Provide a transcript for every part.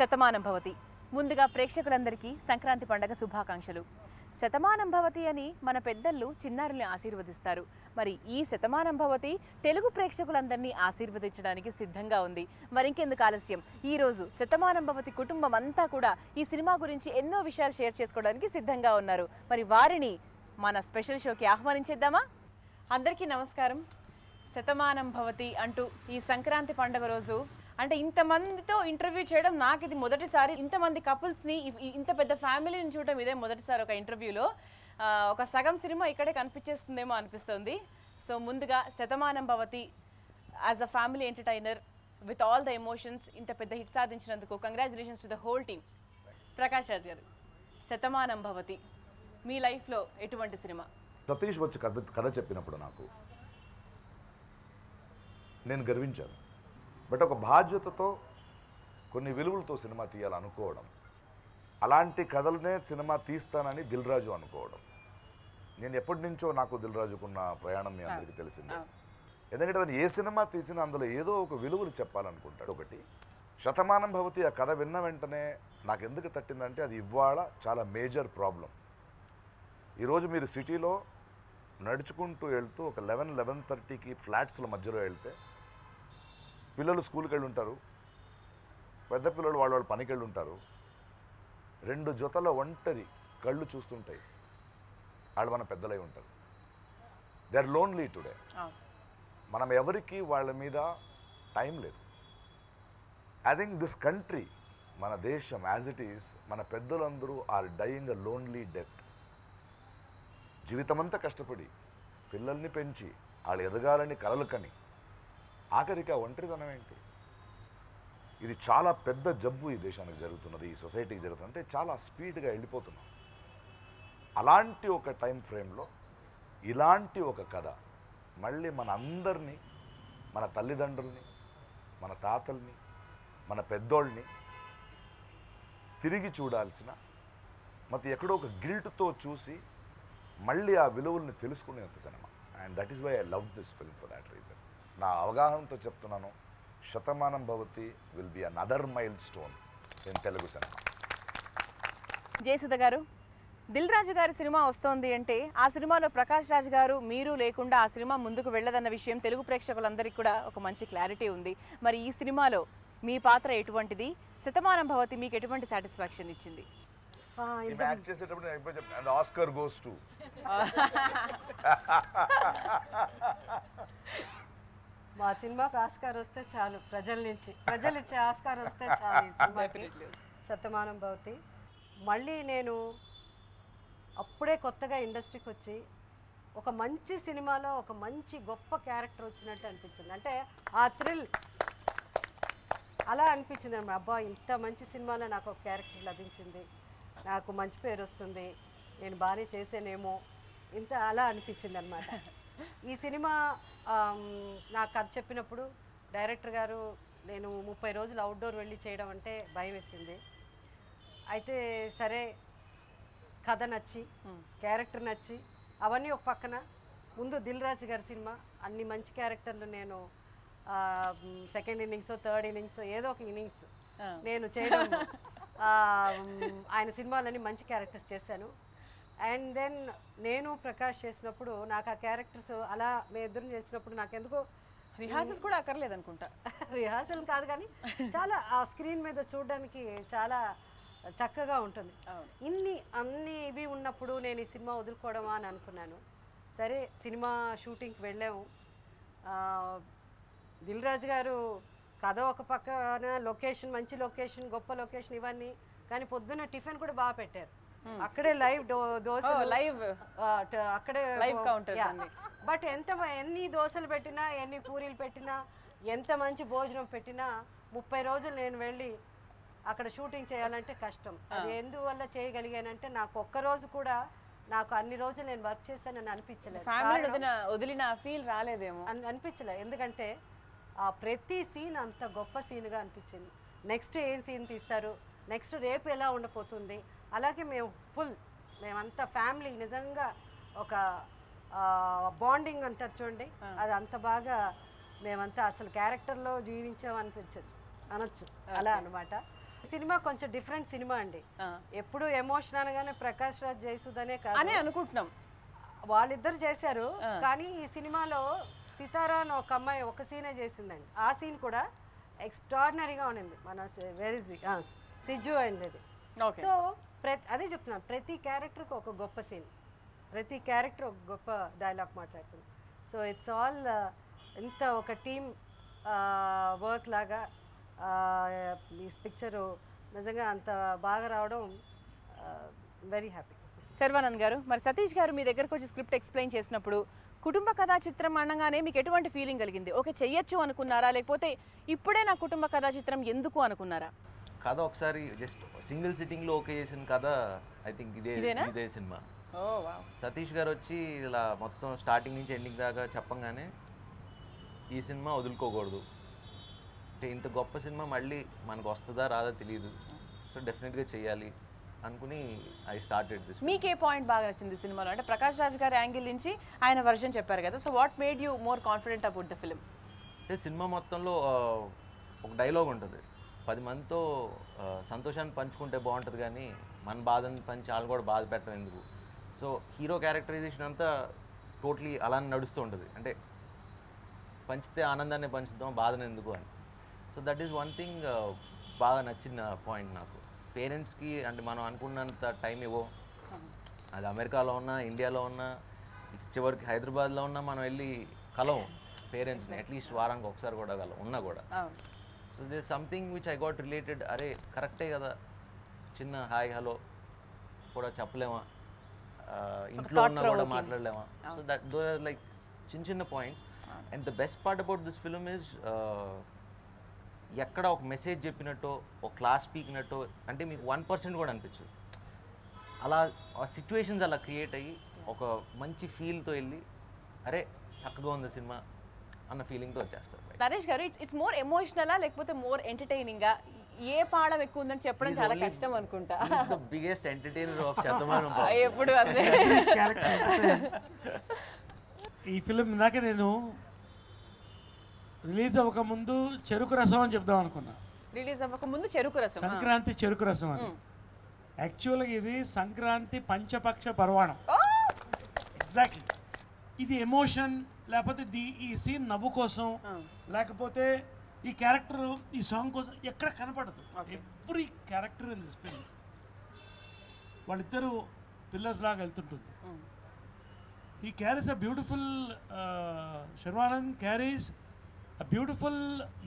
శతమానం భవతి. ముందుగా ప్రేక్షకులందరికీ సంక్రాంతి పండగ శుభాకాంక్షలు. శతమానం భవతి అని మన పెద్దలు చిన్నారుల్ని ఆశీర్వదిస్తారు. మరి ఈ శతమానం భవతి తెలుగు ప్రేక్షకులందరినీ ఆశీర్వదించడానికి సిద్ధంగా ఉంది. మరింకెందుకు ఆలస్యం, ఈ రోజు శతమానం భవతి కుటుంబం అంతా కూడా ఈ సినిమా గురించి ఎన్నో విషయాలు షేర్ చేసుకోవడానికి సిద్ధంగా ఉన్నారు. మరి వారిని మన స్పెషల్ షోకి ఆహ్వానించేద్దామా? అందరికీ నమస్కారం. శతమానం భవతి అంటూ ఈ సంక్రాంతి పండుగ రోజు అంటే ఇంతమందితో ఇంటర్వ్యూ చేయడం నాకు ఇది మొదటిసారి. ఇంతమంది కపుల్స్ని, ఇంత పెద్ద ఫ్యామిలీని చూడడం ఇదే మొదటిసారి. ఒక ఇంటర్వ్యూలో ఒక సగం సినిమా ఇక్కడే కనిపించేస్తుందేమో అనిపిస్తుంది. సో ముందుగా Shatamanam Bhavati as a family entertainer with all the emotions ఇంత పెద్ద హిట్ సాధించినందుకు congratulations to the whole team. Prakash Raj గారు, శతమానం భవతి మీ లైఫ్లో ఎటువంటి సినిమా? సతీష్ వచ్చి కథ చెప్పినప్పుడు నేను గర్వించాను. బట్ ఒక బాధ్యతతో కొన్ని విలువలతో సినిమా తీయాలనుకోవడం, అలాంటి కథలనే సినిమా తీస్తానని దిల్ రాజు అనుకోవడం. నేను ఎప్పటి నుంచో నాకు దిల్ రాజుకున్న ప్రయాణం మీ అందరికీ తెలిసిందే. ఎందుకంటే తను ఏ సినిమా తీసినా అందులో ఏదో ఒక విలువలు చెప్పాలనుకుంటాడు. ఒకటి శతమానం భవతి ఆ కథ విన్న వెంటనే నాకు ఎందుకు తట్టిందంటే అది ఇవాళ చాలా మేజర్ ప్రాబ్లం. ఈరోజు మీరు సిటీలో నడుచుకుంటూ వెళ్తూ ఒక 11-11:30కి ఫ్లాట్స్ల మధ్యలో వెళ్తే పిల్లలు స్కూల్కి వెళ్ళి ఉంటారు, పెద్ద పిల్లలు వాళ్ళ పనికి వెళ్ళి ఉంటారు. 2 జతల ఒంటరి కళ్ళు చూస్తుంటాయి. వాళ్ళు మన పెద్దలై ఉంటారు. They are lonely today. మనం ఎవరికి వాళ్ళ మీద టైం లేదు. ఐ థింక్ దిస్ కంట్రీ, మన దేశం యాజ్ ఇట్ ఈస్, మన పెద్దలందరూ are dying a lonely death. జీవితమంతా కష్టపడి పిల్లల్ని పెంచి వాళ్ళు ఎదగాలని కలలు కని ఆఖరికి ఆ ఒంటరితనం ఏంటి? ఇది చాలా పెద్ద జబ్బు ఈ దేశానికి జరుగుతున్నది, ఈ సొసైటీకి జరుగుతుంది. అంటే చాలా స్పీడ్గా వెళ్ళిపోతున్నాం. అలాంటి ఒక టైం ఫ్రేమ్లో ఇలాంటి ఒక కథ మళ్ళీ మన అందరినీ, మన తల్లిదండ్రుల్ని, మన తాతల్ని, మన పెద్దోళ్ళని తిరిగి చూడాల్సిన, మరి ఎక్కడో ఒక గిల్ట్తో చూసి మళ్ళీ ఆ విలువల్ని తెలుసుకునేంత cinema. And that is why I love this film for that reason. నా అవగాహనతో చెప్తున్నాను, Shatamanam Bhavati will be another milestone in Telugu cinema. Jayasudha గారు, దిల్ రాజు గారి సినిమా వస్తోంది అంటే ఆ సినిమాలో ప్రకాష్ రాజ్ గారు మీరు లేకుండా ఆ సినిమా ముందుకు వెళ్ళదన్న విషయం తెలుగు ప్రేక్షకులందరికీ కూడా ఒక మంచి క్లారిటీ ఉంది. మరి ఈ సినిమాలో మీ పాత్ర ఎటువంటిది? శతమానం భవతి మీకు ఎటువంటి సాటిస్ఫాక్షన్ ఇచ్చింది? ఆస్కర్ గోస్ టు మా సినిమాకు ఆస్కార్ వస్తే చాలు, ప్రజలు ఇచ్చే ఆస్కార్ వస్తే చాలు. ఈ సినిమాకి శతమానం భవతి. మళ్ళీ నేను అప్పుడే కొత్తగా ఇండస్ట్రీకి వచ్చి ఒక మంచి సినిమాలో ఒక మంచి గొప్ప క్యారెక్టర్ వచ్చినట్టు అనిపించింది. అంటే ఆ థ్రిల్ అలా అనిపించింది అన్నమాట. అబ్బా, ఇంత మంచి సినిమాలో నాకు ఒక క్యారెక్టర్ లభించింది, నాకు మంచి పేరు వస్తుంది, నేను బాగానే చేసేనేమో, ఇంత అలా అనిపించింది అనమాట. ఈ సినిమా నాకు కథ చెప్పినప్పుడు డైరెక్టర్ గారు, నేను 30 రోజులు అవుట్డోర్ వెళ్ళి చేయడం అంటే భయం వేసింది. అయితే సరే, కథ నచ్చి క్యారెక్టర్ నచ్చి అవన్నీ ఒక పక్కన, ముందు దిల్ రాజు గారి సినిమా అన్ని మంచి క్యారెక్టర్లు నేను సెకండ్ ఇన్నింగ్స్, థర్డ్ ఇన్నింగ్స్, ఏదో ఒక ఇన్నింగ్స్ నేను చేయడం, ఆయన సినిమాలని మంచి క్యారెక్టర్స్ చేశాను. అండ్ దెన్ నేను ప్రకాష్ చేసినప్పుడు నాకు ఆ క్యారెక్టర్స్ అలా మేము ఇద్దరం చేసినప్పుడు నాకు ఎందుకో రిహార్సల్స్ కూడా అక్కర్లేదు అనుకుంటా. రిహార్సల్ కాదు కానీ చాలా ఆ స్క్రీన్ మీద చూడడానికి చాలా చక్కగా ఉంటుంది. అన్ని ఇవి ఉన్నప్పుడు నేను ఈ సినిమా వదులుకోవడమా అని అనుకున్నాను. సరే, సినిమా షూటింగ్కి వెళ్ళాము. దిల్ రాజు గారు కథ ఒక పక్కన, లొకేషన్ మంచి లొకేషన్, గొప్ప లొకేషన్ ఇవన్నీ, కానీ పొద్దున్న టిఫిన్ కూడా బాగా పెట్టారు. అక్కడే లైవ్ దోశ, అక్కడే లైవ్ కౌంటర్. బట్ ఎన్ని దోశలు పెట్టినా, ఎన్ని పూరీలు పెట్టినా, ఎంత మంచి భోజనం పెట్టినా 30 రోజులు నేను వెళ్ళి అక్కడ షూటింగ్ చేయాలంటే కష్టం. అది ఎందువల్ల చేయగలిగానంటే నాకు ఒక్కరోజు కూడా, నాకు అన్ని రోజులు నేను వర్క్ చేశానని అనిపించలేదు. వదిలిన ఫీల్ రాలేదేమో అనిపించలేదు. ఎందుకంటే ఆ ప్రతి సీన్ అంత గొప్ప సీన్గా అనిపించింది. నెక్స్ట్ ఏం సీన్ తీస్తారు, నెక్స్ట్ రేపు ఎలా ఉండబోతుంది, అలాగే మేమంతా ఫ్యామిలీ నిజంగా ఒక బాండింగ్ అంటారు చూడండి, అది అంత బాగా మేమంతా అసలు క్యారెక్టర్లో జీవించామనిపించచ్చు అనొచ్చు, అలా అనమాట. సినిమా కొంచెం డిఫరెంట్ సినిమా అండి. ఎప్పుడు ఎమోషన్ అనగానే ప్రకాష్ రాజ్ జయసుధనే కాదు అని అనుకుంటున్నాం, వాళ్ళిద్దరు చేశారు. కానీ ఈ సినిమాలో సితారా అని ఒక అమ్మాయి ఒక సీనే చేసిందండి. ఆ సీన్ కూడా ఎక్స్ట్రాడినరీగా ఉండింది. మన సిజ్జు అయింది అది. సో అదే చెప్తున్నాను, ప్రతి క్యారెక్టర్కి ఒక గొప్ప సీన్, ప్రతి క్యారెక్టర్ ఒక గొప్ప డైలాగ్ మాట్లాడుతుంది. సో ఇట్స్ ఆల్ ఇంత ఒక టీమ్ వర్క్ లాగా ఈ పిక్చరు నిజంగా అంత బాగా రావడం వెరీ హ్యాపీ. శర్వానంద్ గారు, మరి సతీష్ గారు మీ దగ్గరకు వచ్చి స్క్రిప్ట్ ఎక్స్ప్లెయిన్ చేసినప్పుడు కుటుంబ కథా చిత్రం అనగానే మీకు ఎటువంటి ఫీలింగ్ కలిగింది? ఓకే చెయ్యొచ్చు అనుకున్నారా, లేకపోతే ఇప్పుడే నా కుటుంబ కథా చిత్రం ఎందుకు అనుకున్నారా? కథ ఒకసారి జస్ట్ సింగిల్ సిట్టింగ్లో ఓకే చేసిన కథ ఐ థింక్ ఇదే సినిమా. సతీష్ గారు వచ్చి ఇలా మొత్తం స్టార్టింగ్ నుంచి ఎండింగ్ దాకా చెప్పంగానే ఈ సినిమా వదులుకోకూడదు, అంటే ఇంత గొప్ప సినిమా మళ్ళీ మనకు వస్తుందా రాదా తెలియదు, సో డెఫినెట్గా చేయాలి అనుకుని ఐ స్టార్టెడ్ దిస్. మీకు ఏ పాయింట్ బాగా నచ్చింది సినిమాలో? అంటే ప్రకాష్ రాజ్ గారి యాంగిల్ నుంచి ఆయన వర్షన్ చెప్పారు కదా, so what made you more confident about the film? అంటే సినిమా మొత్తంలో ఒక డైలాగ్ ఉంటుంది, 10 మందితో సంతోషాన్ని పంచుకుంటే బాగుంటుంది కానీ మన బాధని పంచి వాళ్ళు కూడా బాధ పెట్టడం ఎందుకు. సో హీరో క్యారెక్టరైజేషన్ అంతా టోటలీ అలానే నడుస్తూ ఉంటుంది, అంటే పంచితే ఆనందాన్ని పంచుతాం బాధను ఎందుకు అని. So that is one thing బాగా నచ్చిన పాయింట్ నాకు. పేరెంట్స్కి అంటే మనం అనుకున్నంత టైం ఇవ్వో, అది అమెరికాలో ఉన్నా ఇండియాలో ఉన్నా చివరికి హైదరాబాద్లో ఉన్నా మనం వెళ్ళి కలవం పేరెంట్స్ని, అట్లీస్ట్ వారానికి ఒకసారి కూడా ఉన్నా కూడా. So this something which I got related. అరే కరెక్టే కదా, చిన్న హాయ్ హలో కూడా చెప్పలేమా, ఇంట్లో ఉన్నా కూడా మాట్లాడలేమా. So that though are like చిన్న చిన్న points. And the best part about this film is ఎక్కడ ఒక మెసేజ్ చెప్పినట్టు ఒక క్లాస్ పీకినట్టు అంటే మీకు 1% కూడా అనిపించదు. అలా ఆ సిచ్యువేషన్స్ అలా క్రియేట్ అయ్యి ఒక మంచి ఫీల్తో వెళ్ళి అరే చక్కగా ఉంది సినిమా అన్న ఫీలింగ్తో వచ్చేస్తారు. నరేష్ గారు, ఇట్స్ మోర్ ఎమోషనలా లేకపోతే మోర్ ఎంటర్టైనింగా? ఏ పాఠం ఎక్కువ ఉందని చెప్పడం చాలా కష్టం అనుకుంటా. బిగ్గెస్ట్ ఎంటర్టైనర్ ఆఫ్ శతమానం ఎప్పుడు అంతే. ఈ ఫిలిం ఇందాక నేను రిలీజ్ అవ్వకముందు చెరుకు రసం అని చెప్దాం అనుకున్నా. రిలీజ్ అవ్వకముందు చెరుకు రసం, సంక్రాంతి చెరుకు రసం అని. యాక్చువల్గా ఇది సంక్రాంతి పంచపక్ష పర్వాణం. ఎగ్జాక్ట్లీ ఇది ఎమోషన్, లేకపోతే ఈ సీన్ నవ్వు కోసం, లేకపోతే ఈ క్యారెక్టర్ ఈ సాంగ్ కోసం ఎక్కడ కనపడదు. Every character in this film వాళ్ళిద్దరూ పిల్లర్స్ లాగా వెళ్తుంటుంది. He carries a beautiful, Sharwanand carries a beautiful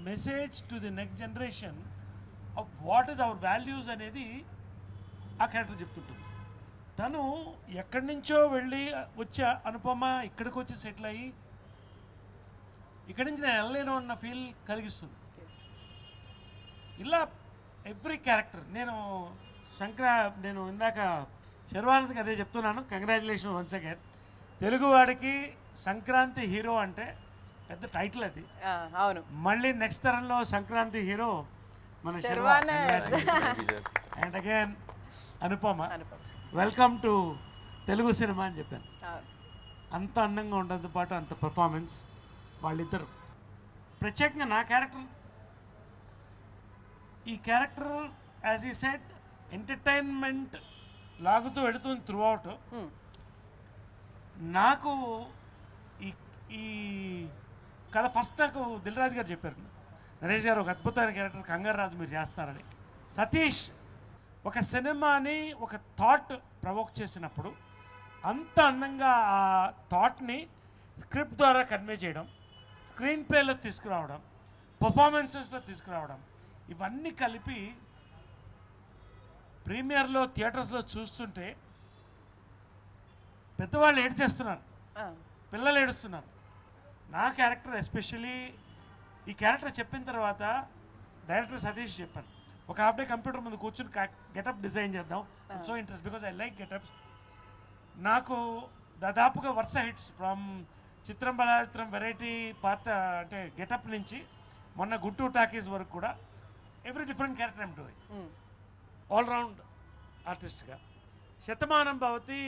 message to the next generation of what is our values అనేది ఆ క్యారెక్టర్ చెప్తుంటుంది. తను ఎక్కడి నుంచో వెళ్ళి వచ్చే అనుపమ ఇక్కడికి వచ్చి సెటిల్ అయ్యి ఇక్కడి నుంచి నేను వెళ్ళలేను అన్న ఫీల్ కలిగిస్తుంది. ఇలా ఎవ్రీ క్యారెక్టర్ నేను ఇందాక శర్వానంద్కి అదే చెప్తున్నాను. Congratulation once again. తెలుగువాడికి సంక్రాంతి హీరో అంటే పెద్ద టైటిల్ అది. అవును, మళ్ళీ నెక్స్ట్ తరంలో సంక్రాంతి హీరో మన Sharwanand. And again Anupama, welcome to Telugu cinema అని చెప్పాను. అంత అందంగా ఉండడంతో పాటు అంత పర్ఫార్మెన్స్ వాళ్ళిద్దరు. ప్రత్యేకంగా నా క్యారెక్టర్, ఈ క్యారెక్టర్ యాజ్ ఈ సెడ్ ఎంటర్టైన్మెంట్ లాగుతూ వెళుతుంది త్రూ అవుట్. నాకు ఈ కథ ఫస్ట్ నాకు దిల్ రాజు గారు చెప్పారు, నరేష్ గారు ఒక అద్భుతమైన క్యారెక్టర్ కంగారు రాజు మీరు చేస్తారని. సతీష్ ఒక సినిమాని ఒక థాట్ ప్రవోక్ చేసినప్పుడు అంత అందంగా ఆ థాట్ని స్క్రిప్ట్ ద్వారా కన్వే చేయడం, స్క్రీన్ ప్లేలో తీసుకురావడం, పర్ఫార్మెన్సెస్లో తీసుకురావడం, ఇవన్నీ కలిపి ప్రీమియర్లో థియేటర్స్లో చూస్తుంటే పెద్దవాళ్ళు ఏడ్చేస్తున్నారు, పిల్లలు ఏడుస్తున్నారు. నా క్యారెక్టర్ ఎస్పెషలీ ఈ క్యారెక్టర్ చెప్పిన తర్వాత డైరెక్టర్ సతీష్ చెప్పాను, ఒక హాఫ్ డే కంప్యూటర్ ముందు కూర్చుని గెటప్ డిజైన్ చేద్దాం. So interest because I like getups. నాకు దాదాపుగా వరుస హిట్స్ ఫ్రమ్ చిత్రం బలాచిత్రం వెరైటీ పాత అంటే గెటప్ నుంచి మొన్న గుంటూరు టాకీస్ వరకు కూడా every different character I'm doing, all round ఆర్టిస్ట్గా. శతమానం భవతి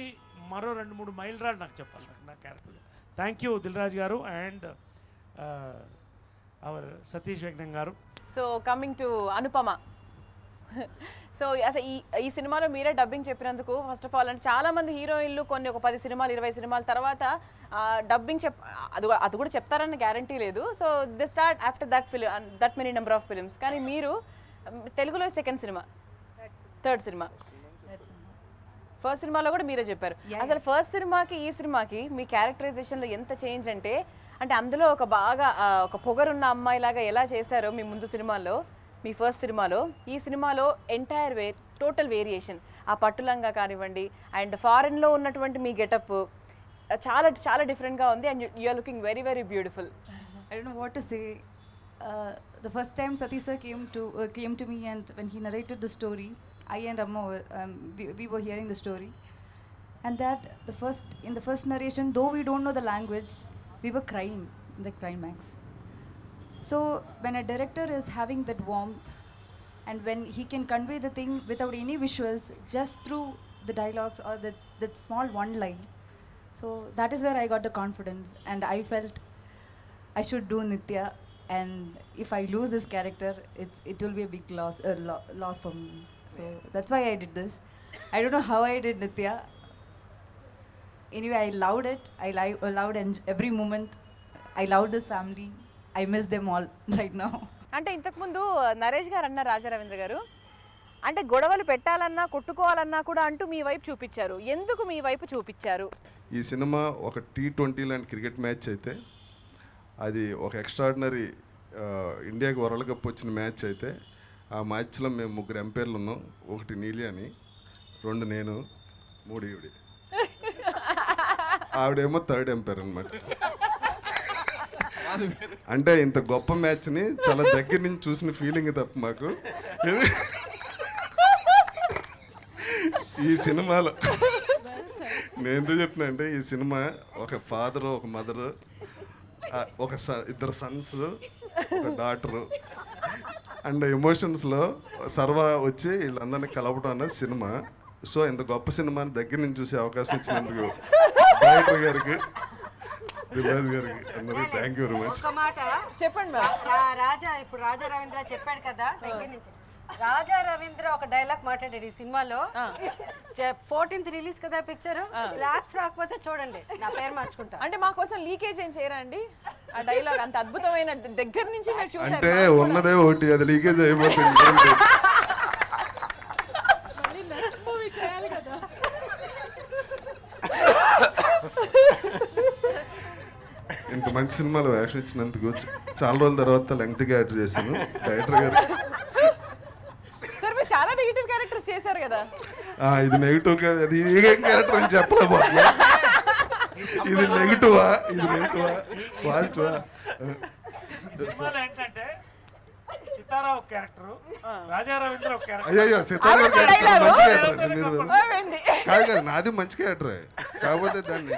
మరో 2-3 మైలురాళ్ళు నాకు చెప్పాలి నా character. Thank you Dil Raju గారు అండ్ అవర్ సతీష్ వెంకటం గారు. So coming to Anupama, so అసలు ఈ సినిమాలో మీరే డబ్బింగ్ చెప్పినందుకు ఫస్ట్ ఆఫ్ ఆల్ అంటే చాలా మంది హీరోయిన్లు కొన్ని ఒక 10 సినిమాలు 20 సినిమాల తర్వాత డబ్బింగ్ అది కూడా చెప్తారన్న గ్యారంటీ లేదు. So they start after that many number of films. కానీ మీరు తెలుగులో second cinema, third cinema, first సినిమాలో కూడా మీరే చెప్పారు. అసలు ఫస్ట్ సినిమాకి ఈ సినిమాకి మీ క్యారెక్టరైజేషన్లో ఎంత చేంజ్ అంటే అందులో ఒక బాగా ఒక పొగరున్న అమ్మాయిలాగా ఎలా చేశారో మీ ముందు సినిమాలో, మీ ఫస్ట్ సినిమాలో, ఈ సినిమాలో ఎంటైర్ టోటల్ వేరియేషన్. ఆ పట్టులంగా కానివ్వండి అండ్ ఫారెన్లో ఉన్నటువంటి మీ గెటప్ చాలా చాలా డిఫరెంట్గా ఉంది and you are looking very very beautiful. I don't know what to say. The first time Satish sir came to me and when he narrated the story, I and Amma we were hearing the story, and that in the first narration, though we don't know the language, we were crying in the climax. So when a director is having that warmth and when he can convey the thing without any visuals, just through the dialogues or that small one line, so that is where I got the confidence and I felt I should do Nitya, and if I lose this character, it will be a big loss for me. So that's why I did this. I don't know how I did Nitya. Anyway, I loved it. I loved every moment. I loved this family. I miss them all right now. అంటే ఇంతకుముందు నరేష్ గారు అన్న రాజా రవీంద్ర గారు అంటే గొడవలు పెట్టాలన్నా కొట్టుకోవాలన్నా కూడా అంటూ మీ వైపు చూపించారు. ఎందుకు మీ వైపు చూపించారు? ఈ సినిమా ఒక T20 లాంటి క్రికెట్ మ్యాచ్ అయితే, అది ఒక ఎక్స్ట్రాడినరీ ఇండియాకి వరల్డ్ కప్ వచ్చిన మ్యాచ్ అయితే, ఆ మ్యాచ్లో మేము 3 ఎంపైర్లు ఉన్నాం. 1 నీలి అని, 2 నేను, 3 ఈవిడి. ఆవిడేమో థర్డ్ ఎంపైర్ అనమాట. అంటే ఇంత గొప్ప మ్యాచ్ని చాలా దగ్గర నుంచి చూసిన ఫీలింగ్ తప్ప మాకు ఈ సినిమాలో నేను ఎందుకు చెప్తున్నా అంటే, ఈ సినిమా ఒక ఫాదరు, ఒక మదరు, ఒక 2 సన్స్, ఒక డాటరు అండ్ ఎమోషన్స్లో సర్వ వచ్చి వీళ్ళందరినీ కలపడం అన్నది సినిమా. సో ఇంత గొప్ప సినిమాని దగ్గర నుంచి చూసే అవకాశం ఇచ్చినందుకు డైరెక్టర్ గారికి, దిల్రాజు గారికి అందరికీ థ్యాంక్ యూ వెరీ మచ్. ఒక మాట చెప్పండి. ఇప్పుడు రాజా రవీంద్ర చెప్పాడు కదా, దగ్గర నుంచి రాజా రవీంద్ర ఒక డైలాగ్ మాట్లాడాడు ఈ సినిమాలో. 14th రిలీజ్ కదా పిక్చర్, ల్యాబ్స్ రాకపోతే చూడండి నా పేరు మార్చుకుంటా. అంటే మా కోసం లీకేజ్ ఏం చేయరా అండి? ఆ డైలాగ్ అంత అద్భుతమైన దగ్గర నుంచి మీరు చూసారు. అంటే ఉన్నదే ఒకటి, అది లీకేజ్ అయిపోతుంది. ఇంత మంచి సినిమాలో వేషం ఇచ్చినందుకు చాలా రోజుల తర్వాత లెంగ్త్గా యాడ్ చేశాను డైరెక్టర్ గారు. సార్ మీరు చాలా నెగిటివ్ క్యారెక్టర్స్ చేశారు కదా. ఇది నెగిటివ్ కాదు, అది ఏం క్యారెక్టర్ అని చెప్పలేకపోతున్నా. ఇది నెగిటివా, ఇది నెగిటివా, పాజిటివా? సినిమాలో ఏంటంటే సితారా ఒక క్యారెక్టర్, రాజా రవీంద్ర ఒక క్యారెక్టర్. అయ్యో సితారా క్యారెక్టర్ మంచి క్యారెక్టర్ కాదు, నాది మంచి క్యారెక్టర్. కాకపోతే దాన్ని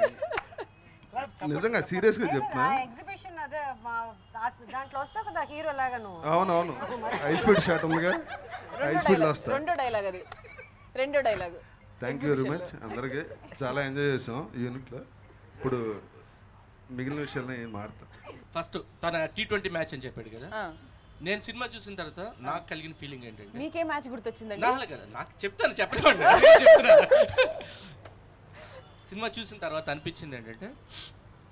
నిజంగా సీరియస్ గా చెప్తున్నా. ఎగ్జిబిషన్ అదే దాంట్లో వస్తా కదా హీరో లాగా నువ్వు. అవునవును, హై స్పీడ్ షాట్ ఉందిగా, హై స్పీడ్ లో వస్తా. రెండో dialogue. Thank you very much. అందరికీ చాలా ఎంజాయ్ చేసాం ఈ యూనిట్లో. ఇప్పుడు మిగిలిన విషయాల్లో నేను మాట్లాడతాను. ఫస్ట్ తన T20 మ్యాచ్ అని చెప్పాడు కదా, నేను సినిమా చూసిన తర్వాత నాకు కలిగిన ఫీలింగ్ ఏంటంటే, మీకే మ్యాచ్ గుర్తొచ్చిందండి? నాకు చెప్తాను, చెప్పండి. చెప్తున్నాను. సినిమా చూసిన తర్వాత అనిపించింది ఏంటంటే,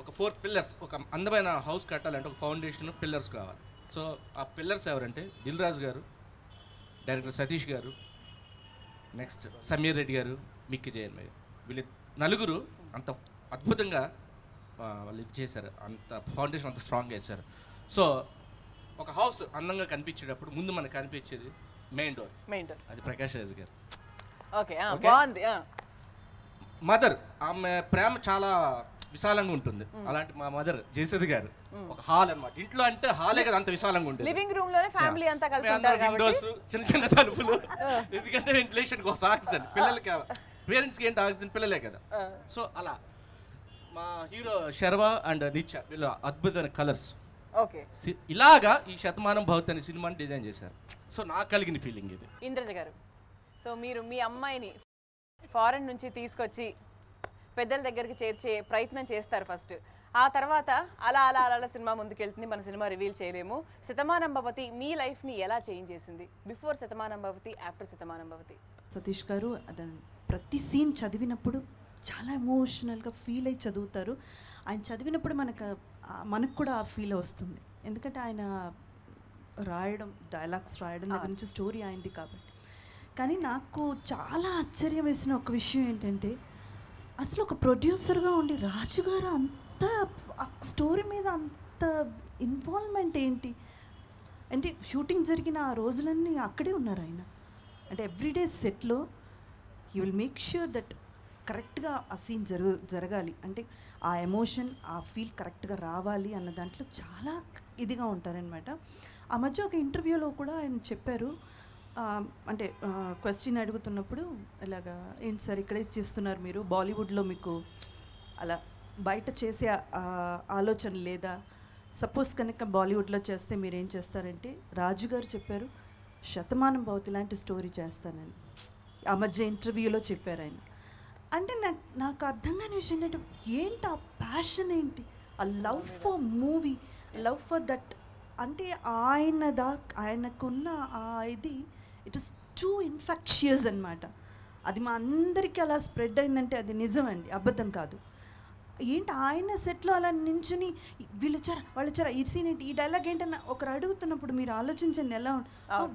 ఒక 4 పిల్లర్స్, ఒక అందమైన హౌస్ కట్టాలంటే ఒక ఫౌండేషన్, పిల్లర్స్ కావాలి. సో ఆ పిల్లర్స్ ఎవరంటే దిల్రాజు గారు, డైరెక్టర్ సతీష్ గారు, నెక్స్ట్ సమీర్ రెడ్డి గారు, మిక్కి జయన్ గారు. వీళ్ళు నలుగురు అంత అద్భుతంగా వాళ్ళు ఇది చేశారు, అంత ఫౌండేషన్ అంత స్ట్రాంగ్గా వేశారు. సో ఒక హౌస్ అందంగా కనిపించేటప్పుడు ముందు మనకు కనిపించేది మెయిన్ డోర్. అది ప్రకాష్ రాజ్ గారు. ఓకే, బాగుంది. మదర్, ఆమె ప్రేమ చాలా విశాలంగా ఉంటుంది. అలాంటి మా మదర్ జయసుధ గారు ఒక హాల్ అన్నమాట. ఇంట్లో అంటే హాలే కదా, అంత విశాలంగా ఉంటుంది. లివింగ్ రూమ్ లోనే ఫ్యామిలీ అంతా కలిసి ఉంటారు కాబట్టి విండోస్, చిన్న చిన్న తలుపులు. ఎందుకంటే వెంటిలేషన్ కోసం, ఆక్సిజన్ పిల్లలకి, పేరెంట్స్కి ఏంటి ఆక్సిజన్, పిల్లలే కదా. సో అలా మా హీరో శర్వా అండ్ నిత్య వీళ్ళు అద్భుతమైన కలర్స్. ఓకే, ఇలాగా ఈ శతమానం భవతి అనే సినిమాని డిజైన్ చేశారు. సో నాకు కలిగిన ఫీలింగ్ ఇది. ఇంద్రజ గారు, సో మీరు మీ అమ్మాయిని ఫారెన్ నుంచి తీసుకొచ్చి పెద్దల దగ్గరికి చేర్చే ప్రయత్నం చేస్తారు ఫస్ట్. ఆ తర్వాత అలా అలా అలా అలా సినిమా ముందుకెళ్తుంది, మన సినిమా రివీల్ చేయలేము. శతమానం భవతి మీ లైఫ్ని ఎలా చేంజ్ చేసింది? Before Shatamanam Bhavati, after Shatamanam Bhavati. సతీష్ గారు ప్రతి సీన్ చదివినప్పుడు చాలా ఎమోషనల్గా ఫీల్ అయ్యి చదువుతారు. ఆయన చదివినప్పుడు మనకు కూడా ఆ ఫీల్ వస్తుంది. ఎందుకంటే ఆయన రాయడం, డైలాగ్స్ రాయడం దగ్గర నుంచి స్టోరీ అయింది కాబట్టి. కానీ నాకు చాలా ఆశ్చర్యం వేసిన ఒక విషయం ఏంటంటే, అసలు ఒక ప్రొడ్యూసర్గా ఉండి రాజుగారు అంత స్టోరీ మీద అంత ఇన్వాల్వ్మెంట్ ఏంటి అంటే, షూటింగ్ జరిగిన ఆ రోజులన్నీ అక్కడే ఉన్నారు ఆయన. అంటే ఎవ్రీడే సెట్లో he will make sure that కరెక్ట్గా ఆ సీన్ జరగాలి, అంటే ఆ ఎమోషన్, ఆ ఫీల్ కరెక్ట్గా రావాలి అన్న దాంట్లో చాలా ఇదిగా ఉంటారనమాట. ఆ మధ్య ఒక ఇంటర్వ్యూలో కూడా ఆయన చెప్పారు, అంటే క్వశ్చన్ అడుగుతున్నప్పుడు ఇలాగా, ఏంటి సార్ ఇక్కడే చేస్తున్నారు మీరు, బాలీవుడ్లో మీకు అలా బయట చేసే ఆలోచన లేదా, సపోజ్ కనుక బాలీవుడ్లో చేస్తే మీరు ఏం చేస్తారంటే, రాజుగారు చెప్పారు శతమానం భవతి లాంటి స్టోరీ చేస్తానని ఆ మధ్య ఇంటర్వ్యూలో చెప్పారు ఆయన. అంటే నాకు అర్థం కాని విషయం ఏంటంటే, ఏంటి ఆ ప్యాషన్ ఏంటి, ఆ love for movie, love for that, అంటే ఆయనకున్న ఆ ఇది ఇట్ ఇస్ టూ ఇన్ఫెక్షియస్ అనమాట. అది మా అందరికీ అలా స్ప్రెడ్ అయిందంటే అది నిజం అండి, అబద్ధం కాదు. ఏంటి ఆయన సెట్లో అలా నించుని వీళ్ళు వచ్చారా వాళ్ళు వచ్చారా, ఈ సీన్ ఏంటి, ఈ డైలాగ్ ఏంటన్నా ఒకరు అడుగుతున్నప్పుడు మీరు ఆలోచించండి ఎలా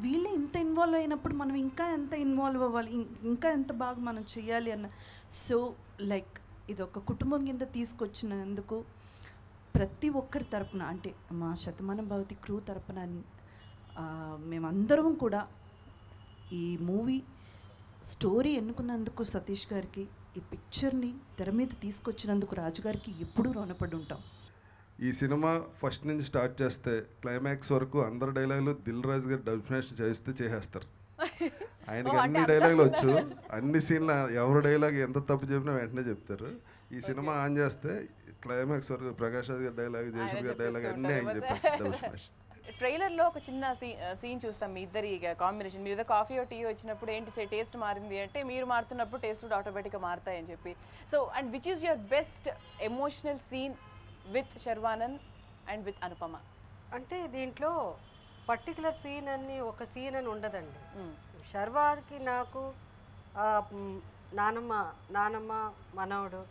వీళ్ళే ఇంత ఇన్వాల్వ్ అయినప్పుడు మనం ఇంకా ఎంత ఇన్వాల్వ్ అవ్వాలి, ఇంకా ఎంత బాగా మనం చేయాలి అన్న. సో లైక్ ఇది ఒక కుటుంబం కింద తీసుకొచ్చినందుకు ప్రతి ఒక్కరి తరపున, అంటే మా శతమానం భవతి క్రూ తరపున మేమందరం కూడా ఈ మూవీ స్టోరీ ఎన్నుకున్నందుకు సతీష్ గారికి, ఈ పిక్చర్ని తెర మీద తీసుకొచ్చినందుకు రాజుగారికి ఎప్పుడూ రుణపడి ఉంటాం. ఈ సినిమా ఫస్ట్ నుంచి స్టార్ట్ చేస్తే క్లైమాక్స్ వరకు అందరు డైలాగులు దిల్ రాజు గారు డబ్ల్యూనేషన్ చేస్తే చేసేస్తారు. ఆయనకి అన్ని డైలాగులు వచ్చు, అన్ని సీన్లు ఎవరు డైలాగ్ ఎంత తప్పు చెప్పినా వెంటనే చెప్తారు. ఈ సినిమా ఆన్ చేస్తే క్లైమాక్స్ వరకు ప్రకాష్ రాజ్ గారి డైలాగ్, జయసూర్య గారి డైలాగ్ అన్నీ ఆయన చెప్పేస్తారు డబ్ల్యూనేషన్. ట్రైలర్లో ఒక చిన్న సీన్ చూస్తాం మీ ఇద్దరి కాంబినేషన్. మీరు ఏదో కాఫీ టీ వచ్చినప్పుడు ఏంటి టేస్ట్ మారింది అంటే, మీరు మారుతున్నప్పుడు టేస్ట్ కూడా ఆటోమేటిక్గా మారుతాయని చెప్పి. So and which is your best emotional scene with Sharwanand and with Anupama? అంటే దీంట్లో పర్టికులర్ సీన్ అని ఒక సీన్ అని ఉండదండి. శర్వాకి నాకు నానమ్మ మనవడు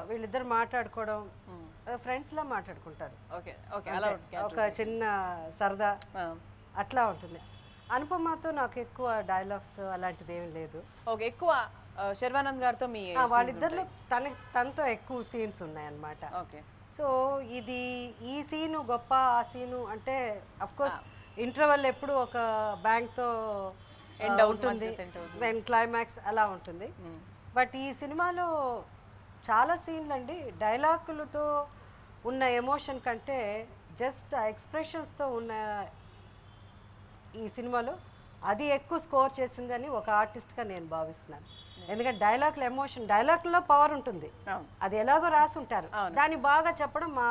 వీళ్ళిద్దరు మాట్లాడుకోవడం, ఫ్రెండ్స్లా మాట్లాడుకుంటారు, ఒక చిన్న సరదా అట్లా ఉంటుంది. అనుపమతో నాకు ఎక్కువ డైలాగ్స్ అలాంటిది ఏమి లేదు. ఓకే, ఎక్కువ శర్వానంద్ గారితో మీ వాళ్ళిద్దరిలో తనతో ఎక్కువ సీన్స్ ఉన్నాయన్నమాట. ఓకే, సో ఇది ఈ సీను గొప్ప, ఆ సీను అంటే అఫ్కోర్స్ ఇంటర్వెల్ ఎప్పుడు ఒక బ్యాంక్తో ఎండ్ అవుతుంది, దెన్ క్లైమాక్స్ అలా ఉంటుంది. బట్ ఈ సినిమాలో చాలా సీన్లు అండి డైలాగులతో ఉన్న ఎమోషన్ కంటే జస్ట్ ఆ ఎక్స్ప్రెషన్స్తో ఉన్న ఈ సినిమాలో అది ఎక్కువ స్కోర్ చేసిందని ఒక ఆర్టిస్ట్గా నేను భావిస్తున్నాను. ఎందుకంటే డైలాగుల ఎమోషన్, డైలాగుల్లో పవర్ ఉంటుంది, అది ఎలాగో రాసి ఉంటారు, దాన్ని బాగా చెప్పడం మా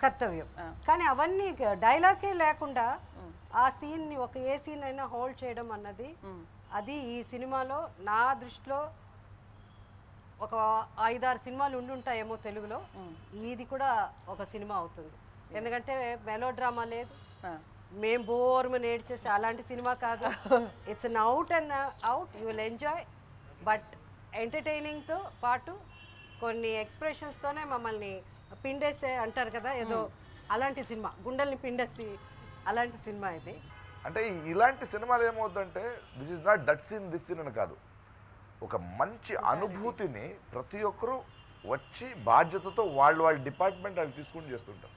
కర్తవ్యం. కానీ అవన్నీ డైలాగే లేకుండా ఆ సీన్ని ఏ సీన్ అయినా హోల్డ్ చేయడం అన్నది, అది ఈ సినిమాలో నా దృష్టిలో ఒక 5-6 సినిమాలు ఉండుంటాయేమో తెలుగులో, ఇది కూడా ఒక సినిమా అవుతుంది. ఎందుకంటే మెలో డ్రామా లేదు, మేము బోర్మని ఏడ్చేసి అలాంటి సినిమా కాదు. It's an out and out, you will enjoy, but ఎంటర్టైనింగ్తో పాటు కొన్ని ఎక్స్ప్రెషన్స్తోనే మమ్మల్ని పిండేసే అంటారు కదా, ఏదో అలాంటి సినిమా, గుండెల్ని పిండేసి అలాంటి సినిమా ఇది. అంటే ఇలాంటి సినిమాలు ఏమవుతుందంటే, this is not that scene this scene అని కాదు, ఒక మంచి అనుభూతిని ప్రతి ఒక్కరూ వచ్చి బాధ్యతతో వాళ్ళ డిపార్ట్మెంట్ వాళ్ళు తీసుకుని చేస్తుంటారు.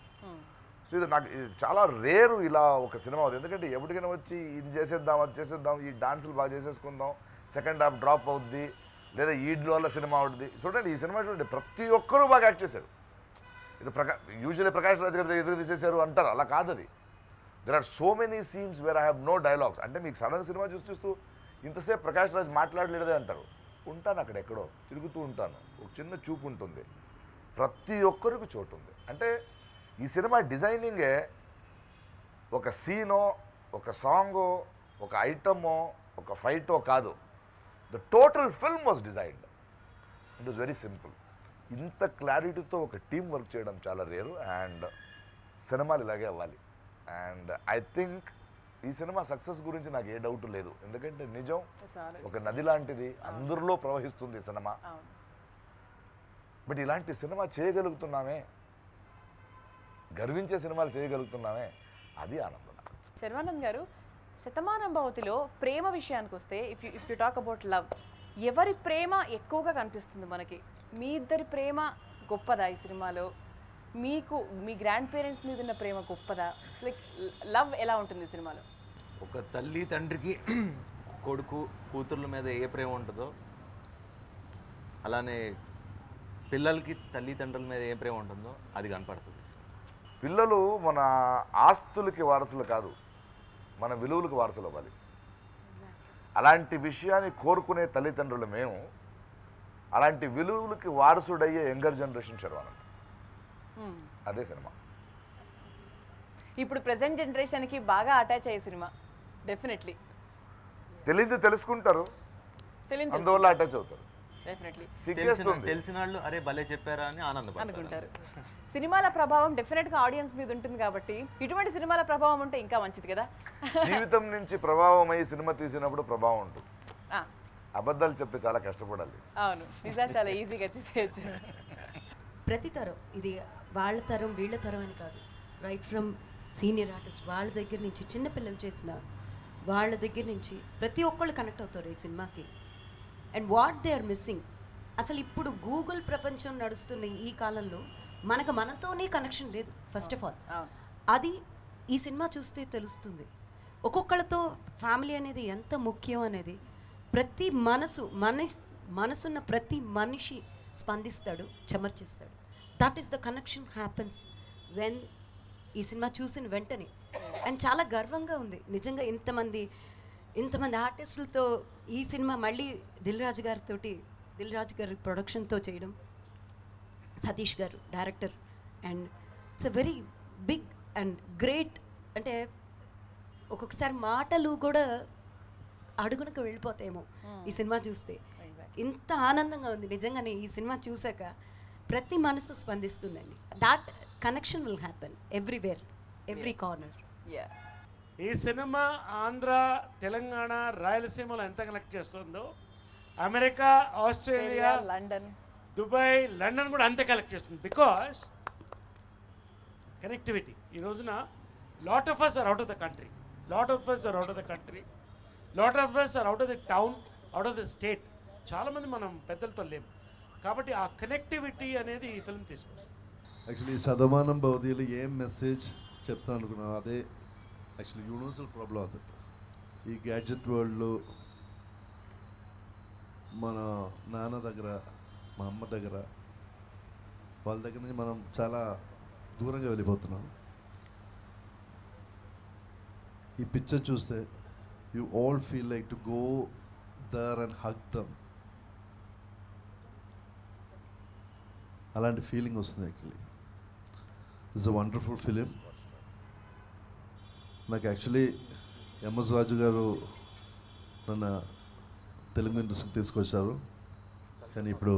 సో ఇది నాకు చాలా రేరు ఇలా ఒక సినిమా అవుతుంది. ఎందుకంటే ఎప్పటికైనా వచ్చి ఇది చేసేద్దాం, అది చేసేద్దాం, ఈ డాన్సులు బాగా చేసేసుకుందాం, సెకండ్ హాఫ్ డ్రాప్ అవుద్ది, లేదా ఈడ్ల వల్ల సినిమా అవుతుంది. చూడండి ఈ సినిమా చూడండి, ప్రతి ఒక్కరూ బాగా యాక్ట్ చేశారు. ఇది యూజువల్లీ ప్రకాష్ రాజ్ గారి ఎదురు తీసేశారు అంటారు, అలా కాదు. అది there are so many scenes where I have no dialogues. అంటే మీకు సడన్ సినిమా చూస్తూ ఇంతసేపు ప్రకాష్ రాజ్ మాట్లాడలేదే అంటారు. ఉంటాను అక్కడ ఎక్కడో తిరుగుతూ ఉంటాను, ఒక చిన్న చూపు ఉంటుంది, ప్రతి ఒక్కరికి చోటు ఉంది. అంటే ఈ సినిమా డిజైనింగే ఒక సీనో, ఒక సాంగో, ఒక ఐటమో, ఒక ఫైటో కాదు. The total film was designed. It was very simple. ఇంత క్లారిటీతో ఒక టీం వర్క్ చేయడం చాలా రేరు. అండ్ సినిమాలు ఇలాగే అవ్వాలి. అండ్ ఐ థింక్ ఈ సినిమా సక్సెస్ గురించి నాకు ఏ డౌట్ లేదు. ఎందుకంటే నిజం ఒక నది లాంటిది, అందరిలో ప్రవహిస్తుంది సినిమా. బట్ ఇలాంటి సినిమా చేయగలుగుతున్నామే, గర్వించే సినిమాలు చేయగలుగుతున్నామే, అది ఆనందం. శర్వానంద్ గారు, శతమానం భవతిలో ప్రేమ విషయానికి వస్తే if you talk about love, ఎవరి ప్రేమ ఎక్కువగా కనిపిస్తుంది మనకి? మీ ఇద్దరి ప్రేమ గొప్పదా ఈ సినిమాలో? మీకు మీ గ్రాండ్ పేరెంట్స్ మీద ఉన్న ప్రేమ గొప్పదా? లైక్ లవ్ ఎలా ఉంటుంది ఈ సినిమాలో? ఒక తల్లి తండ్రికి కొడుకు కూతుర్ల మీద ఏ ప్రేమ ఉంటుందో అలానే పిల్లలకి తల్లిదండ్రుల మీద ఏ ప్రేమ ఉంటుందో అది కనపడుతుంది. పిల్లలు మన ఆస్తులకి వారసులు కాదు, మన విలువలకు వారసులు అవ్వాలి. అలాంటి విషయాన్ని కోరుకునే తల్లిదండ్రులు మేము. అలాంటి విలువలకి వారసుడయ్యే యంగర్ జనరేషన్ శర్వానంద్. అదే సినిమా. ఇప్పుడు ప్రెసెంట్ జనరేషన్కి బాగా అటాచ్ అయ్యే సినిమా డెఫినెట్లీ. తెలుసుకుంటారు, అందువల్ల అటాచ్ అవుతారు. తెలిసిన వాళ్ళు అరే భలే చెప్పారా అని అనుకుంటారు. సినిమాల ప్రభావం డెఫినెట్గా ఆడియన్స్ మీద ఉంటుంది కాబట్టి ఇటువంటి సినిమాల ప్రభావం ఉంటే ఇంకా మంచిది కదా. జీవితం నుంచి ప్రభావం అయ్యి సినిమా తీసినప్పుడు ప్రభావం ఉంటుంది. అబద్ధాలు చెప్తే చాలా కష్టపడాలి. అవును, నిజాలు చాలా ఈజీగా చేసేయచ్చు. ప్రతి తరం, ఇది వాళ్ళ తరం వీళ్ళ తరం అని కాదు, రైట్ ఫ్రమ్ సీనియర్ ఆర్టిస్ట్ వాళ్ళ దగ్గర నుంచి చిన్నపిల్లలు చేసిన వాళ్ళ దగ్గర నుంచి ప్రతి ఒక్కళ్ళు కనెక్ట్ అవుతారు ఈ సినిమాకి. And what they are missing, అసలు ఇప్పుడు గూగుల్ ప్రపంచం నడుస్తున్న ఈ కాలంలో మనతోనే కనెక్షన్ లేదు. ఫస్ట్ ఆఫ్ ఆల్ అది ఈ సినిమా చూస్తే తెలుస్తుంది. ఒక్కొక్కళ్ళతో ఫ్యామిలీ అనేది ఎంత ముఖ్యం అనేది ప్రతి మనసున్న ప్రతి మనిషి స్పందిస్తాడు, చెమర్చిస్తాడు. That is the connection happens when ఈ సినిమా చూసిన వెంటనే. అండ్ చాలా గర్వంగా ఉంది నిజంగా ఇంతమంది ఆర్టిస్టులతో ఈ సినిమా మళ్ళీ దిల్ రాజు గారి ప్రొడక్షన్తో చేయడం, Satish garu director. And it's a very big and great. అంటే ఒక్కొక్కసారి మాటలు కూడా అడుగునకు వెళ్ళిపోతాయేమో ఈ సినిమా చూస్తే. ఇంత ఆనందంగా ఉంది నిజంగానే ఈ సినిమా చూసాక. ప్రతి మనసు స్పందిస్తుందండి. That connection will happen everywhere, every corner. ఈ సినిమా ఆంధ్ర, తెలంగాణ, రాయలసీమలో ఎంత కనెక్ట్ చేస్తుందో America, Australia, London, Dubai, London కూడా అంతే కనెక్ట్ చేస్తుంది. Because connectivity. ఈ రోజున lot of us are out of the country, lot of us are out of the country, lot of us are out of the town, out of the state. చాలామంది మనం పెద్దలతో లేము కాబట్టి ఆ connectivity అనేది ఈ ఫిల్మ్ తీసుకొస్తుంది. యాక్చువల్లీ శతమానం భవతిలో ఏం మెసేజ్ చెప్తాను అనుకున్నాను అదే యాక్చువల్లీ యూనివర్సల్ ప్రాబ్లం. అది ఈ గ్యాడ్జెట్ వరల్డ్లో మన నాన్న దగ్గర, మా అమ్మ దగ్గర, వాళ్ళ దగ్గర నుంచి మనం చాలా దూరంగా వెళ్ళిపోతున్నాం. ఈ పిక్చర్ చూస్తే you all feel like to go there and hug them. అలాంటి ఫీలింగ్ వస్తుంది. Actually it's a wonderful film. నాకు యాక్చువల్లీ ఎంఎస్ రాజు గారు నన్ను తెలుగు ఇండస్ట్రీకి తీసుకొచ్చారు, కానీ ఇప్పుడు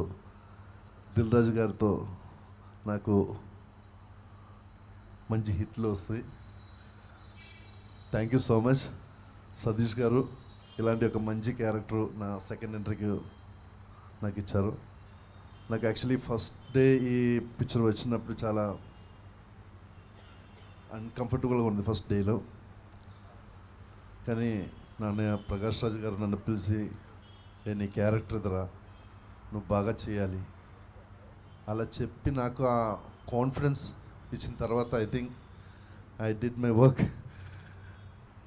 దిల్ రాజు గారితో నాకు మంచి హిట్లు వస్తాయి. Thank you so much Satish గారు, ఇలాంటి ఒక మంచి క్యారెక్టర్ నా సెకండ్ ఎంట్రీకి నాకు ఇచ్చారు. నాకు యాక్చువల్లీ ఫస్ట్ డే ఈ పిక్చర్ వచ్చినప్పుడు చాలా అన్కంఫర్టబుల్గా ఉంది ఫస్ట్ డేలో. కానీ నాన్న ప్రకాష్ రాజు గారు నన్ను పిలిచి నీ క్యారెక్టర్ ఎదురా నువ్వు బాగా చేయాలి అలా చెప్పి నాకు ఆ కాన్ఫిడెన్స్ ఇచ్చిన తర్వాత I think I did my work.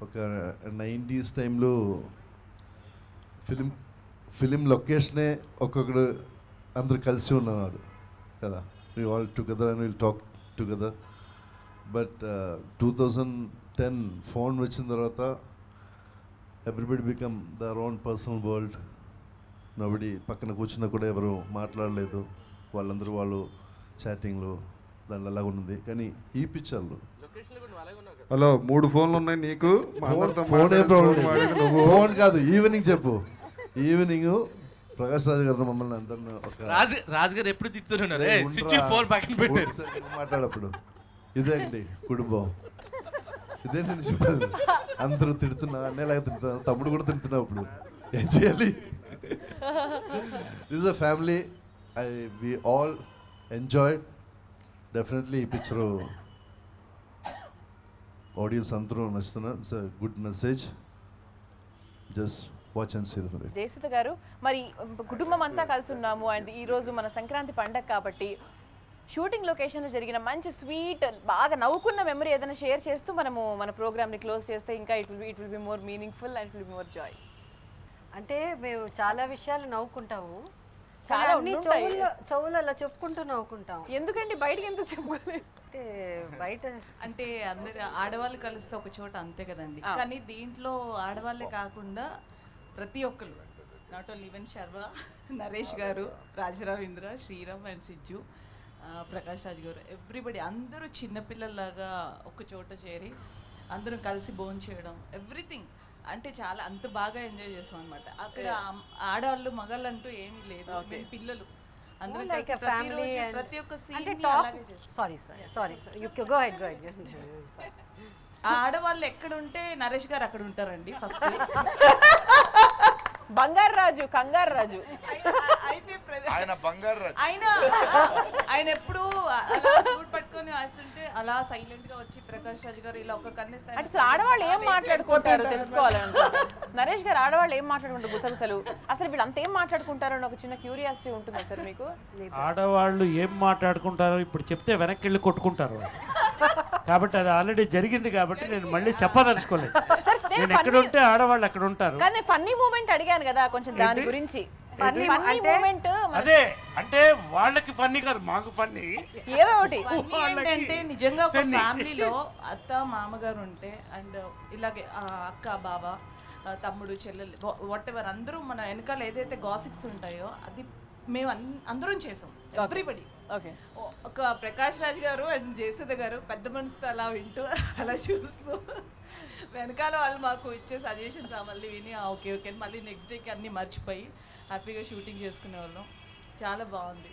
ఒక 90s టైంలో ఫిలిం లొకేషనే ఒక్కొక్కడు అందరు కలిసి ఉన్నవాడు కదా, we all together and will talk together. But 2010 phone వచ్చిన తర్వాత everybody become their own personal world. Nobody పక్కన కూర్చున్నా కూడా ఎవరు మాట్లాడలేదు, వాళ్ళందరూ వాళ్ళు చాటింగ్లు దాంట్లో అలాగ ఉంది. కానీ ఈ పిక్చర్లో హలో 3 ఫోన్లు ఉన్నాయి నీకు, ఫోన్ కాదు ఈవినింగ్ చెప్పు. ఈవినింగ్ ప్రకాష్ రాజు గారు మమ్మల్ని అందరిని ఒక రాజు గారు ఎప్పుడు తిడుతున్నారు ఫోన్ పక్కన పెట్టారు మాట్లాడప్పుడు ఇదే అండి కుటుంబం, ఇదే నేను చెప్పాను. అందరూ తిడుతున్నా, అన్నయ్యలాగా తిడుతున్నా, తమ్ముడు కూడా తిడుతున్నా. అప్పుడు ఏం చేయాలి? This a family. We all enjoyed. Definitely ఈ పిక్చరు ఆడియన్స్ అందరూ నచ్చుతున్నారు. It's a good message. Just watch and see the film. Jayasudha garu, మరి కుటుంబం అంతా కలిసి ఉన్నాము అండ్ ఈ రోజు మన సంక్రాంతి పండగ కాబట్టి షూటింగ్ లొకేషన్లో జరిగిన మంచి స్వీట్ బాగా నవ్వుకున్న మెమరీ ఏదైనా షేర్ చేస్తూ మనము మన ప్రోగ్రామ్ని క్లోజ్ చేస్తే ఇంకా it will be more meaningful and it will be more Joy. అంటే మేము చాలా విషయాలు నవ్వుకుంటాము, చాలా అన్ని చెవులు అలా చెప్పుకుంటూ నవ్వుకుంటాం. ఎందుకంటే బయటకి ఎందుకు చెప్పుకోలేదు అంటే బయట అంటే అందరు ఆడవాళ్ళు కలిస్తే ఒక చోట అంతే కదండి. కానీ దీంట్లో ఆడవాళ్ళే కాకుండా ప్రతి ఒక్కరు, not only even Sharva, Naresh గారు, రాజరావేంద్ర, శ్రీరామ్ అండ్ సిజ్జు, ప్రకాష్ రాజ్ గారు, ఎవ్రీబడి అందరూ చిన్నపిల్లల్లాగా ఒక చోట చేరి అందరం కలిసి భోజనం చేయడం, ఎవ్రీథింగ్ అంటే చాలా అంత బాగా ఎంజాయ్ చేసాం అనమాట. అక్కడ ఆడవాళ్ళు మగళ్ళు అంటూ ఏమీ లేదు, మేము పిల్లలు అందరం కలిసి ప్రతి ఒక్క సీన్ అలాగే చేస్తాం. ఆడవాళ్ళు ఎక్కడ ఉంటే నరేష్ గారు అక్కడ ఉంటారండి ఫస్ట్. బంగారు రాజు, కంగారు రాజు. అయితే ఆయన ఆయన ఎప్పుడు ఫ్రూట్ పట్టుకొని వేస్తుంటే అలా సైలెంట్ గా వచ్చి ప్రకాష్ రాజ్ గారు ఇలా ఒక కన్నేస్తారు. అంటే అసలు ఆడవాళ్ళు ఏం మాట్లాడుకుంటారో తెలుసుకోవాలనుకుంటా. నరేష్ గారు, ఆడవాళ్ళు ఏం మాట్లాడుకుంటారు గుసగుసలు, అసలు వీళ్ళు అంత ఏం మాట్లాడుకుంటారో అని ఒక చిన్న క్యూరియాసిటీ ఉంటుంది సార్ మీకు? ఆడవాళ్ళు ఏం మాట్లాడుకుంటారో ఇప్పుడు చెప్తే వెనక్కి వెళ్ళి కొట్టుకుంటారు. కాబట్టి అది ఆల్రెడీ జరిగింది కాబట్టి నేను మళ్ళీ చెప్పదలుచుకోలేదు. నేను ఎక్కడ ఉంటే ఆడవాళ్ళు అక్కడ ఉంటారు. కానీ ఫన్నీ మూమెంట్ అడిగాను కదా కొంచెం దాని గురించి. ఫన్నీ మూమెంట్ అదే అంటే వాళ్ళకి ఫన్నీ కాదు, మాకు ఫన్నీ ఏదో ఒకటి. ఏంటంటే నిజంగా ఒక ఫ్యామిలీలో అత్త మామగారు ఉంటే అండ్ ఇలాగే అక్క బావ తమ్ముడు చెల్లెలు వాట్ ఎవర్ అందరూ మన వెనకాల ఏదైతే గాసిప్స్ ఉంటాయో అది మేము అందరం చేసాం, ఎవ్రీబడి. ఒక ప్రకాష్ రాజ్ గారు అండ్ జయసుధ గారు పెద్ద మనసుతో అలా వింటూ అలా చూస్తూ వెనకాల వాళ్ళు మాకు ఇచ్చే సజెషన్స్ మళ్ళీ విని ఓకే ఓకే మళ్ళీ నెక్స్ట్ డేకి అన్నీ మర్చిపోయి హ్యాపీగా షూటింగ్ చేసుకునే వాళ్ళం. చాలా బాగుంది.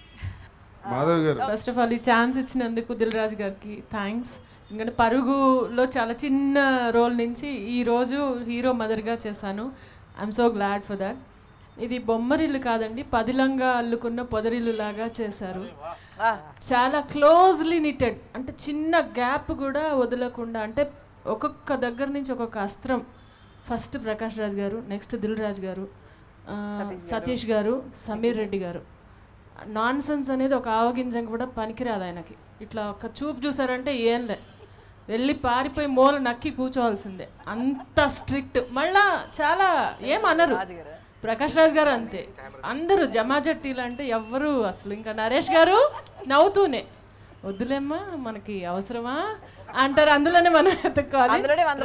మాధవ్ గారు, ఫస్ట్ ఆఫ్ ఆల్ ఈ ఛాన్స్ ఇచ్చినందుకు దిల్ రాజు గారికి థ్యాంక్స్. ఎందుకంటే పరుగులో చాలా చిన్న రోల్ నుంచి ఈరోజు హీరో మదర్గా చేశాను. I'm so glad for that. ఇది బొమ్మరిల్లు కాదండి, పదిలంగా అల్లుకున్న పొదరిల్లు లాగా చేశారు. చాలా క్లోజ్లీ నిటెడ్, అంటే చిన్న గ్యాప్ కూడా వదలకుండా, అంటే ఒక్కొక్క దగ్గర నుంచి ఒక్కొక్క అస్త్రం. ఫస్ట్ ప్రకాష్ రాజ్ గారు, నెక్స్ట్ దిల్ రాజు గారు, సతీష్ గారు, సమీర్ రెడ్డి గారు. నాన్ సెన్స్ అనేది ఒక ఆవగింజం కూడా పనికిరాదు ఆయనకి. ఇట్లా ఒక చూపు చూసారంటే ఏం లే, వెళ్ళి పారిపోయి మూల నక్కి కూర్చోవాల్సిందే, అంత స్ట్రిక్ట్. మళ్ళా చాలా ఏమనరు. ప్రకాష్ రాజ్ గారు అంతే, అందరూ జమాజట్టీలు అంటే ఎవ్వరు అసలు. ఇంకా నరేష్ గారు నవ్వుతూనే వద్దులేమ్మా మనకి అవసరమా అంటారు, అందులోనే మనం ఎత్తుక్కోవాలి.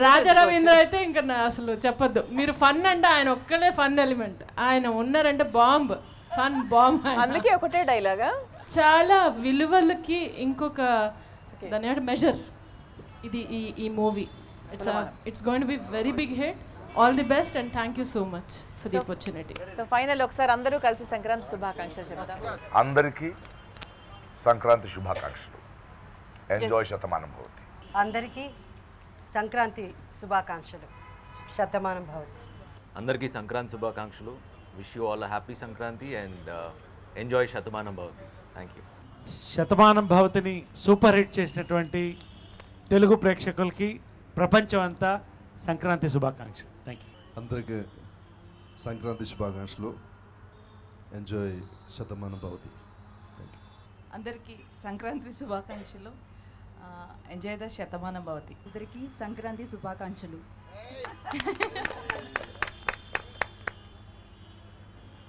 రాజా రవీంద్ర అయితే ఇంకా అసలు చెప్పొద్దు. మీరు ఫన్ అంటే ఆయన ఒక్కలే ఫన్ ఎలిమెంట్, ఆయన ఉన్నారంటే బాంబ్, ఫన్ బాంబ్. అందుకే ఒకటే డైలాగా చాలా విలువలకి ఇంకొక దాని మెజర్ ఇది ఈ movie. It's going to be very big hit. All the best and thank you so much for the opportunity. So final ఒకసారి అందరూ కలిసి సంక్రాంతి శుభాకాంక్షలు చెప్తాం. అందరికీ సంక్రాంతి శుభాకాంక్షలు. ఎంజాయ్ శతమానం భవతి. అందరికీ సంక్రాంతి శుభాకాంక్షలు. శతమానం భవతి. అందరికీ సంక్రాంతి శుభాకాంక్షలు. Wish you all happy Sankranti and enjoy Shatamanam Bhavati. Thank you. Shatamanam భవతిని సూపర్ హిట్ చేసినటువంటి తెలుగు ప్రేక్షకులకి ప్రపంచం అంతా సంక్రాంతి శుభాకాంక్షలు. Thank you. అందరికీ సంక్రాంతి శుభాకాంక్షలు. Enjoy Shatamanam Bhavati. Thank you. అందరికీ సంక్రాంతి శుభాకాంక్షలు. Enjoy the Shatamanam Bhavati. అందరికీ సంక్రాంతి శుభాకాంక్షలు.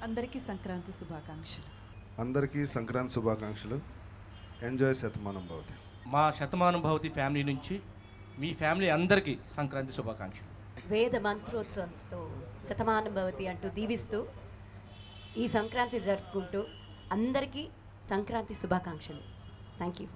అందరికీ సంక్రాంతి శుభాకాంక్షలు. అందరికీ సంక్రాంతి శుభాకాంక్షలు. ఎంజాయ్ శతమానం భవతి. మా శతమానం భవతి ఫ్యామిలీ నుంచి మీ ఫ్యామిలీ అందరికీ సంక్రాంతి శుభాకాంక్షలు. వేద మంత్రోత్సవంతో శతమానం భవతి అంటూ దీవిస్తూ ఈ సంక్రాంతి జరుపుకుంటూ అందరికీ సంక్రాంతి శుభాకాంక్షలు. Thank you.